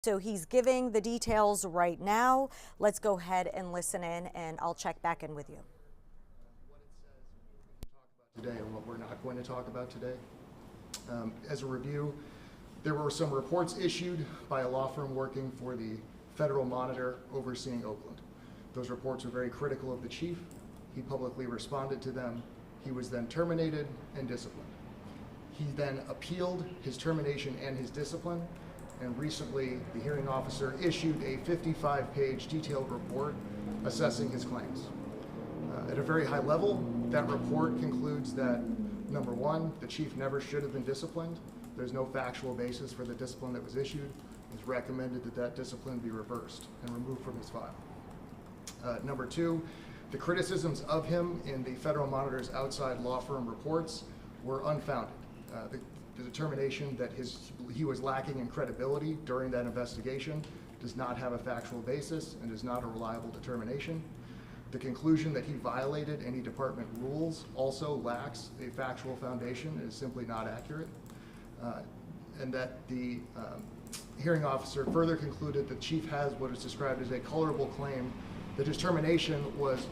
So he's giving the details right now. Let's go ahead and listen in, and I'll check back in with you. What it says today and what we're not going to talk about today. As a review, there were some reports issued by a law firm working for the federal monitor overseeing Oakland. Those reports were very critical of the chief. He publicly responded to them. He was then terminated and disciplined. He then appealed his termination and his discipline, and recently the hearing officer issued a 55-page detailed report assessing his claims. At a very high level, that report concludes that, number one, the chief never should have been disciplined. There's no factual basis for the discipline that was issued. It's recommended that that discipline be reversed and removed from his file. Number two, the criticisms of him in the federal monitor's outside law firm reports were unfounded. The determination that he was lacking in credibility during that investigation does not have a factual basis and is not a reliable determination. The conclusion that he violated any department rules also lacks a factual foundation and is simply not accurate. And that the hearing officer further concluded the chief has what is described as a colorable claim that his termination was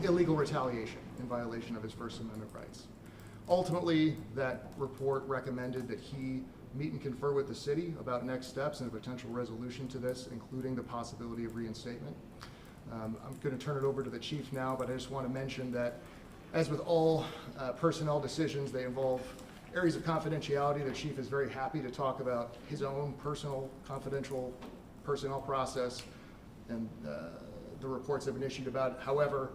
illegal retaliation in violation of his First Amendment rights. Ultimately, that report recommended that he meet and confer with the city about next steps and a potential resolution to this, including the possibility of reinstatement. I'm going to turn it over to the chief now, but I just want to mention that, as with all personnel decisions, they involve areas of confidentiality. The chief is very happy to talk about his own personal, confidential personnel process and the reports that have been issued about it. However,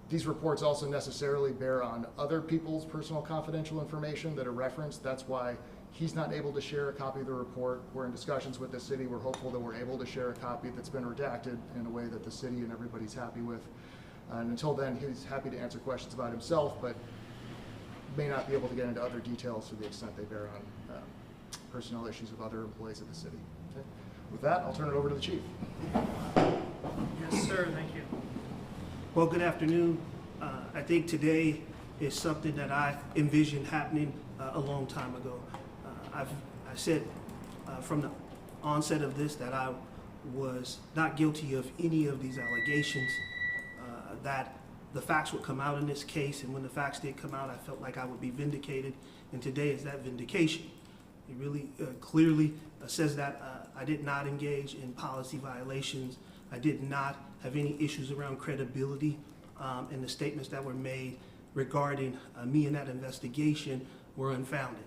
these reports also necessarily bear on other people's personal confidential information that are referenced. That's why he's not able to share a copy of the report. We're in discussions with the city. We're hopeful that we're able to share a copy that's been redacted in a way that the city and everybody's happy with. And until then, he's happy to answer questions about himself, but may not be able to get into other details to the extent they bear on personnel issues of other employees of the city. Okay. With that, I'll turn it over to the chief. Yes, sir. Thank you. Well, good afternoon. I think today is something that I envisioned happening a long time ago. I said from the onset of this that I was not guilty of any of these allegations, that the facts would come out in this case, and when the facts did come out, I felt like I would be vindicated, and today is that vindication. It really clearly says that I did not engage in policy violations. I did not have any issues around credibility, and the statements that were made regarding me in that investigation were unfounded.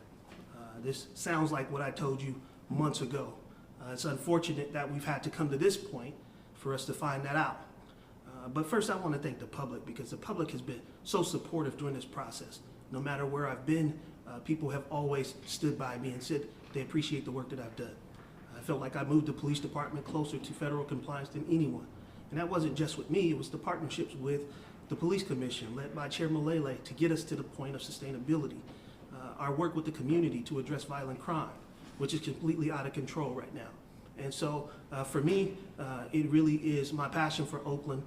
This sounds like what I told you months ago. It's unfortunate that we've had to come to this point for us to find that out. But first, I want to thank the public, because the public has been so supportive during this process. No matter where I've been, people have always stood by me and said they appreciate the work that I've done. I felt like I moved the police department closer to federal compliance than anyone. And that wasn't just with me, it was the partnerships with the police commission led by Chair Malele to get us to the point of sustainability. Our work with the community to address violent crime, which is completely out of control right now. And so for me, it really is my passion for Oakland,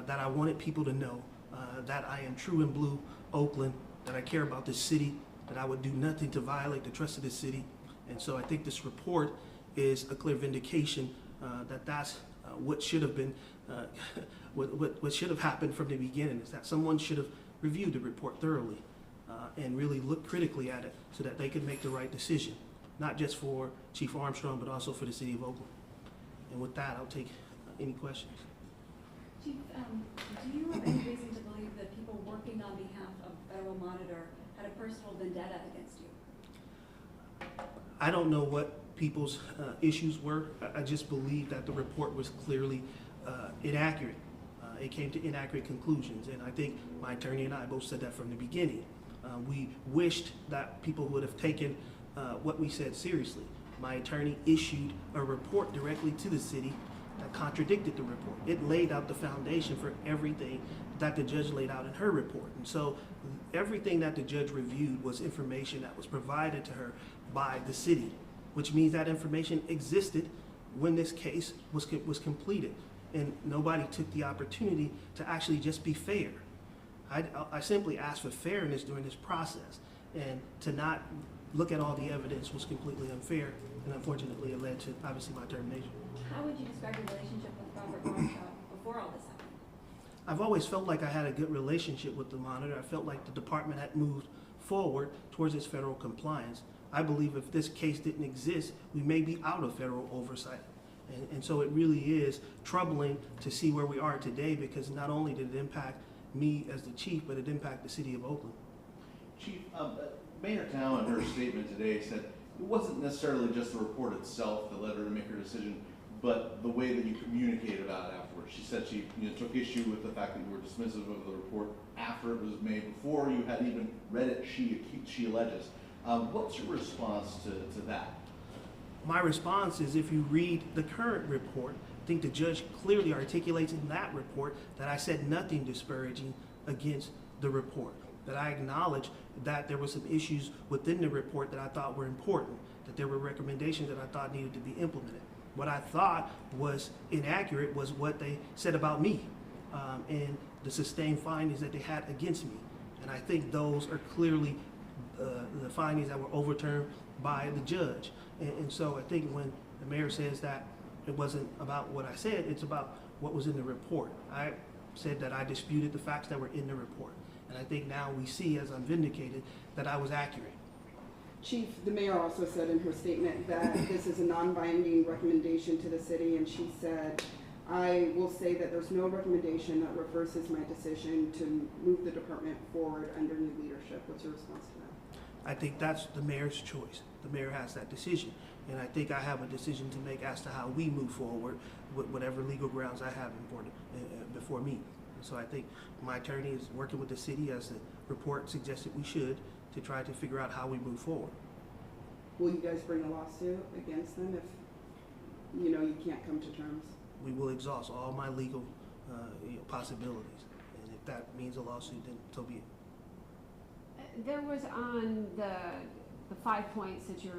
that I wanted people to know that I am true and blue Oakland, that I care about this city, that I would do nothing to violate the trust of this city. And so I think this report is a clear vindication that that's what should have been, what should have happened from the beginning, is that someone should have reviewed the report thoroughly and really looked critically at it so that they could make the right decision, not just for Chief Armstrong, but also for the city of Oakland. And with that, I'll take any questions. Chief, do you have any reason to believe that people working on behalf of Federal Monitor had a personal vendetta against you? I don't know what people's issues were. I just believe that the report was clearly inaccurate. It came to inaccurate conclusions, and I think my attorney and I both said that from the beginning. We wished that people would have taken what we said seriously. My attorney issued a report directly to the city that contradicted the report. It laid out the foundation for everything that the judge laid out in her report. And so everything that the judge reviewed was information that was provided to her by the city, which means that information existed when this case was completed. And nobody took the opportunity to actually just be fair. I simply asked for fairness during this process, and to not look at all the evidence was completely unfair, and unfortunately it led to obviously my termination. How would you describe your relationship with Robert Marshall before all this happened? I've always felt like I had a good relationship with the monitor. I felt like the department had moved forward towards its federal compliance. I believe if this case didn't exist, we may be out of federal oversight. And so it really is troubling to see where we are today, because not only did it impact me as the chief, but it impacted the city of Oakland. Chief, Mayor Town in her statement today said it wasn't necessarily just the report itself that led her to make her decision, but the way that you communicated about it afterwards. She said she took issue with the fact that you were dismissive of the report after it was made, before you had even read it, she alleges. What's your response to that? My response is, if you read the current report, I think the judge clearly articulates in that report that I said nothing disparaging against the report, that I acknowledged that there were some issues within the report that I thought were important, that there were recommendations that I thought needed to be implemented. What I thought was inaccurate was what they said about me, and the sustained findings that they had against me. And I think those are clearly the findings that were overturned by the judge. And so I think when the mayor says that it wasn't about what I said, it's about what was in the report. I said that I disputed the facts that were in the report. And I think now we see, as I'm vindicated, that I was accurate. Chief, the mayor also said in her statement that this is a non-binding recommendation to the city, and she said, I will say that there's no recommendation that reverses my decision to move the department forward under new leadership. What's your response to that? I think that's the mayor's choice. The mayor has that decision. And I think I have a decision to make as to how we move forward with whatever legal grounds I have before me. So I think my attorney is working with the city, as the report suggested we should, to try to figure out how we move forward. Will you guys bring a lawsuit against them if you can't come to terms? We will exhaust all my legal possibilities. And if that means a lawsuit, then so be it. There was on the 5 points that you're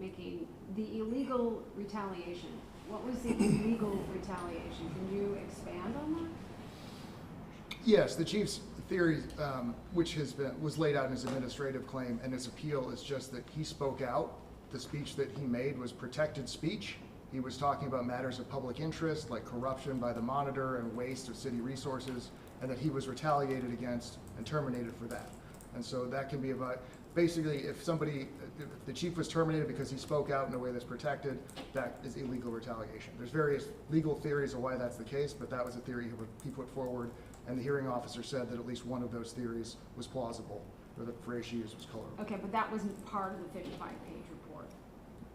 making, the illegal retaliation. What was the illegal retaliation? Can you expand on that? Yes, the chief's theory, which was laid out in his administrative claim and his appeal, is just that he spoke out. The speech that he made was protected speech. He was talking about matters of public interest, like corruption by the monitor and waste of city resources, and that he was retaliated against and terminated for that. And so that can be about, basically, if the chief was terminated because he spoke out in a way that's protected, that is illegal retaliation. There's various legal theories of why that's the case, but that was a theory he put forward, and the hearing officer said that at least one of those theories was plausible, or the phrase she used was colorable. Okay, but that wasn't part of the 55-page report.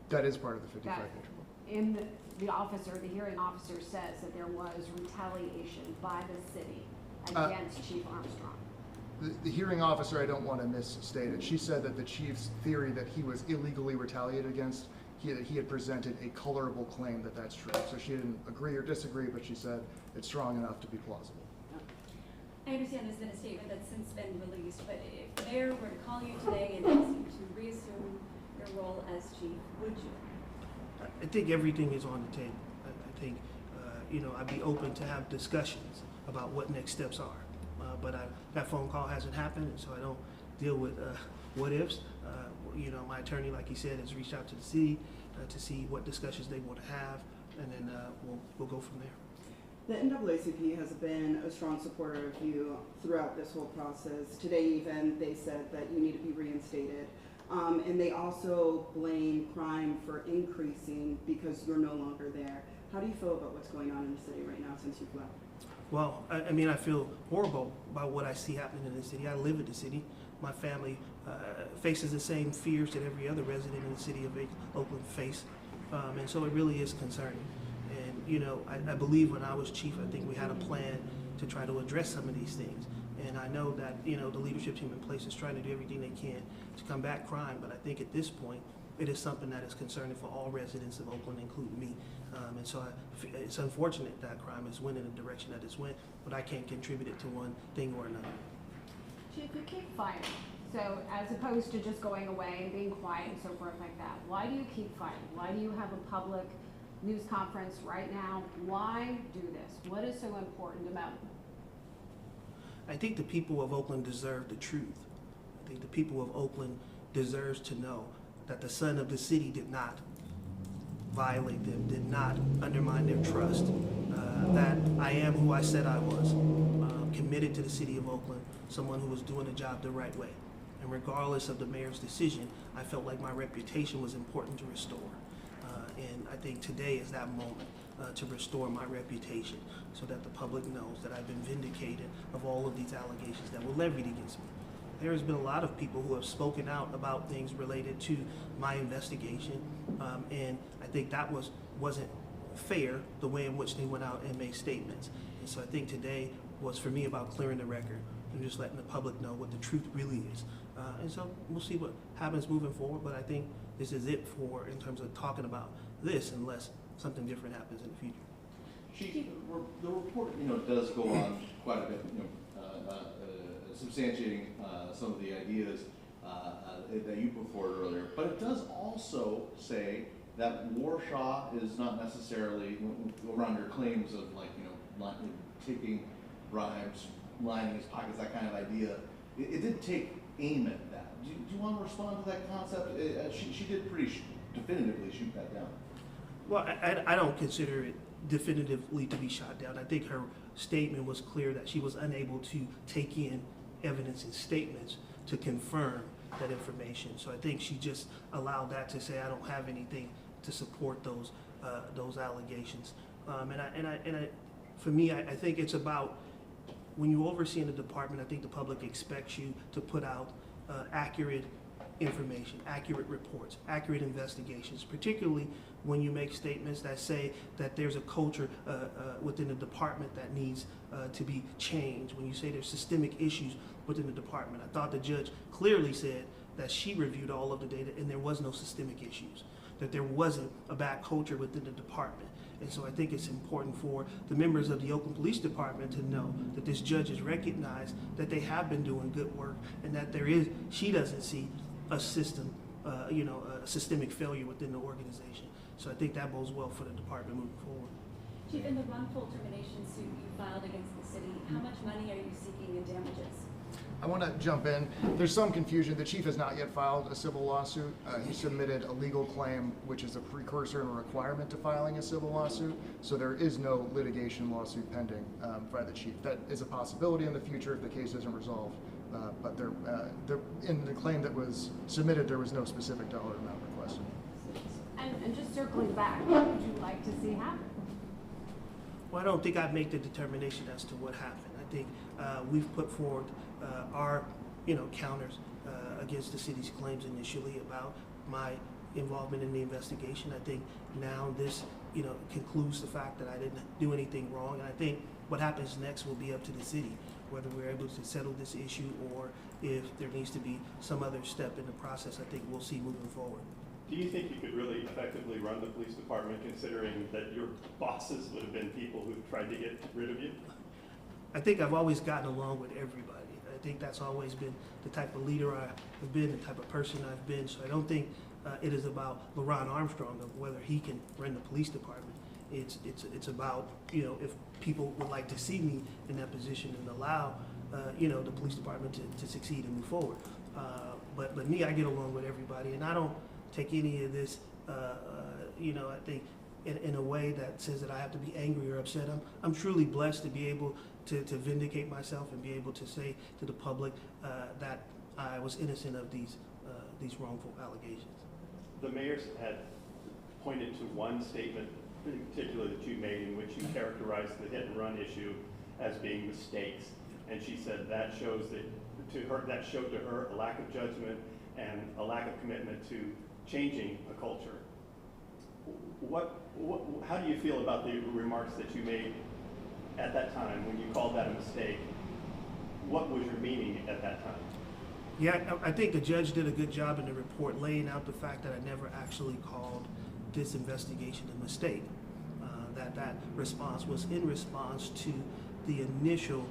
That is part of the 55-page report. In the hearing officer says that there was retaliation by the city against Chief Armstrong. The hearing officer, I don't want to misstate it. She said that the chief's theory that he was illegally retaliated against, that he had presented a colorable claim that that's true. So she didn't agree or disagree, but she said it's strong enough to be plausible. I understand there's been a statement that's since been released, but if the mayor were to call you today and ask you to reassume your role as chief, would you? I think everything is on the table. I think, I'd be open to have discussions about what next steps are. But that phone call hasn't happened, and so I don't deal with what ifs. My attorney, like he said, has reached out to the city to see what discussions they want to have, and then we'll go from there. The NAACP has been a strong supporter of you throughout this whole process. Today even, they said that you need to be reinstated. And they also blame crime for increasing because you're no longer there. How do you feel about what's going on in the city right now since you've left? Well, I feel horrible about what I see happening in the city. I live in the city. My family faces the same fears that every other resident in the city of Oakland face. And so it really is concerning. And, I believe when I was chief, I think we had a plan to try to address some of these things. And I know that, the leadership team in place is trying to do everything they can to combat crime. But I think at this point, it is something that is concerning for all residents of Oakland, including me. And so it's unfortunate that crime is went in the direction that it's went, but I can't contribute it to one thing or another. Chief, you keep fighting. So as opposed to just going away and being quiet and so forth like that, why do you keep fighting? Why do you have a public news conference right now? Why do this? What is so important about it? I think the people of Oakland deserve the truth. I think the people of Oakland deserves to know that the son of the city did not violate them, did not undermine their trust, that I am who I said I was, committed to the city of Oakland, someone who was doing the job the right way. And regardless of the mayor's decision, I felt like my reputation was important to restore. And I think today is that moment to restore my reputation so that the public knows that I've been vindicated of all of these allegations that were levied against me. There has been a lot of people who have spoken out about things related to my investigation, and I think that wasn't fair, the way in which they went out and made statements. And so I think today was for me about clearing the record and just letting the public know what the truth really is. And so we'll see what happens moving forward, but I think this is it in terms of talking about this, unless something different happens in the future. Chief, the report, does go on quite a bit, substantiating some of the ideas that you put forward earlier, but it does also say that Warshaw is not necessarily around your claims of taking bribes, lining his pockets, that kind of idea. It did take aim at that. Do you want to respond to that concept? She did pretty definitively shoot that down. Well, I don't consider it definitively to be shot down. I think her statement was clear that she was unable to take in evidence and statements to confirm that information. So I think she just allowed that to say, I don't have anything to support those allegations. For me, I think it's about when you oversee in a department, I think the public expects you to put out accurate information, accurate reports, accurate investigations, particularly when you make statements that say that there's a culture within the department that needs to be changed, when you say there's systemic issues within the department. I thought the judge clearly said that she reviewed all of the data and there was no systemic issues, that there wasn't a bad culture within the department. And so I think it's important for the members of the Oakland Police Department to know that this judge has recognized that they have been doing good work and that she doesn't see a system, a systemic failure within the organization. So I think that bodes well for the department moving forward. Chief, in the wrongful termination suit you filed against the city, how much money are you seeking in damages? I want to jump in. There's some confusion. The chief has not yet filed a civil lawsuit. He submitted a legal claim, which is a precursor and a requirement to filing a civil lawsuit. So there is no litigation lawsuit pending by the chief. That is a possibility in the future if the case isn't resolved. But in the claim that was submitted, there was no specific dollar amount requested. And just circling back, what would you like to see happen? Well, I don't think I'd make the determination as to what happened. I think we've put forward our, counters against the city's claims initially about my involvement in the investigation. I think now this, concludes the fact that I didn't do anything wrong. And I think what happens next will be up to the city, whether we're able to settle this issue or if there needs to be some other step in the process. I think we'll see moving forward. Do you think you could really effectively run the police department considering that your bosses would have been people who tried to get rid of you? I think I've always gotten along with everybody. I think that's always been the type of leader I've been, the type of person I've been. So I don't think it is about LaRon Armstrong of whether he can run the police department. It's about, if people would like to see me in that position and allow, the police department to succeed and move forward. But me, I get along with everybody, and I don't take any of this, I think in a way that says that I have to be angry or upset. I'm truly blessed to be able to vindicate myself and be able to say to the public that I was innocent of these wrongful allegations. The mayor had pointed to one statement in particular that you made in which you characterized the hit and run issue as being mistakes, and she said that showed to her a lack of judgment and a lack of commitment to changing a culture. How do you feel about the remarks that you made at that time when you called that a mistake? What was your meaning at that time? Yeah, I think the judge did a good job in the report laying out the fact that I never actually called this investigation a mistake. That response was in response to the initial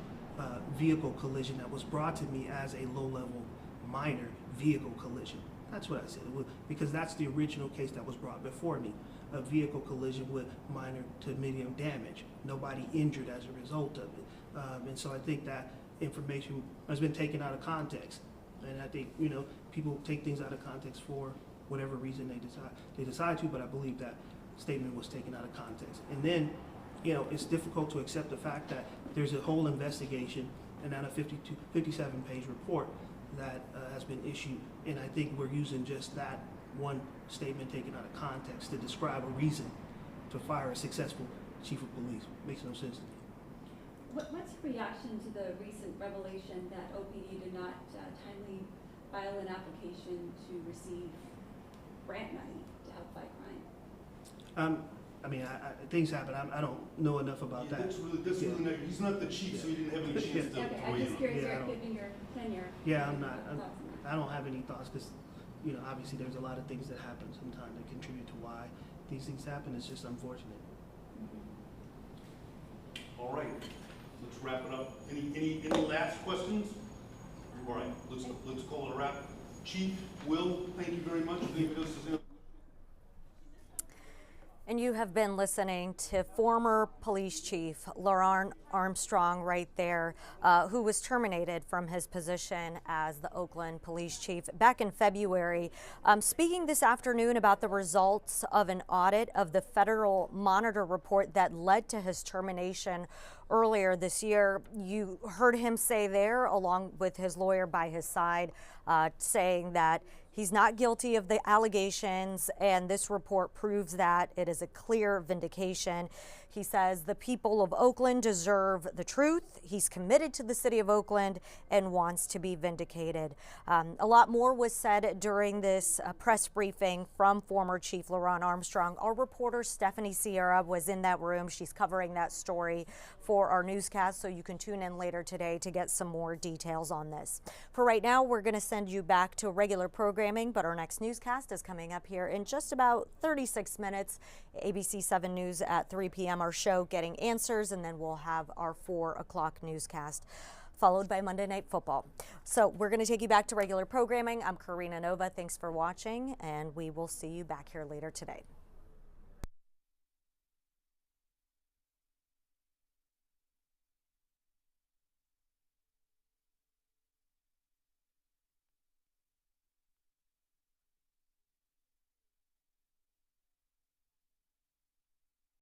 vehicle collision that was brought to me as a low-level minor vehicle collision. That's what I said, because that's the original case that was brought before me, a vehicle collision with minor to medium damage, nobody injured as a result of it. And so I think that information has been taken out of context. And I think, people take things out of context for whatever reason they decide to, but I believe that statement was taken out of context. And then, you know, it's difficult to accept the fact that there's a whole investigation and not a 57-page report that has been issued, and I think we're using just that one statement taken out of context to describe a reason to fire a successful chief of police. Makes no sense to me. What's your reaction to the recent revelation that OPD did not timely file an application to receive grant money to help fight crime? I mean, things happen. I don't know enough about that. That's really not, he's not the chief, so he didn't have any chance to. Okay, I'm just curious, given your tenure. Yeah, I'm not. thoughts on that? I don't have any thoughts because, you know, obviously there's a lot of things that happen sometimes that contribute to why these things happen. It's just unfortunate. All right, let's wrap it up. Any last questions? All right, let's call it a wrap. Chief, Will, thank you very much. And you have been listening to former police chief Laurent Armstrong right there, who was terminated from his position as the Oakland police chief back in February. Speaking this afternoon about the results of an audit of the federal monitor report that led to his termination earlier this year. You heard him say there, along with his lawyer by his side, saying that he's not guilty of the allegations, and this report proves that. It is a clear vindication. He says the people of Oakland deserve the truth. He's committed to the city of Oakland and wants to be vindicated. A lot more was said during this press briefing from former Chief Laurent Armstrong. Our reporter Stephanie Sierra was in that room. She's covering that story for our newscast, so you can tune in later today to get some more details on this. For right now, we're going to send you back to regular programming, but our next newscast is coming up here in just about 36 minutes. ABC 7 News at 3 p.m. Our show Getting Answers, and then we'll have our 4 o'clock newscast, followed by Monday Night Football. So we're going to take you back to regular programming. I'm Karina Nova. Thanks for watching, and we will see you back here later today.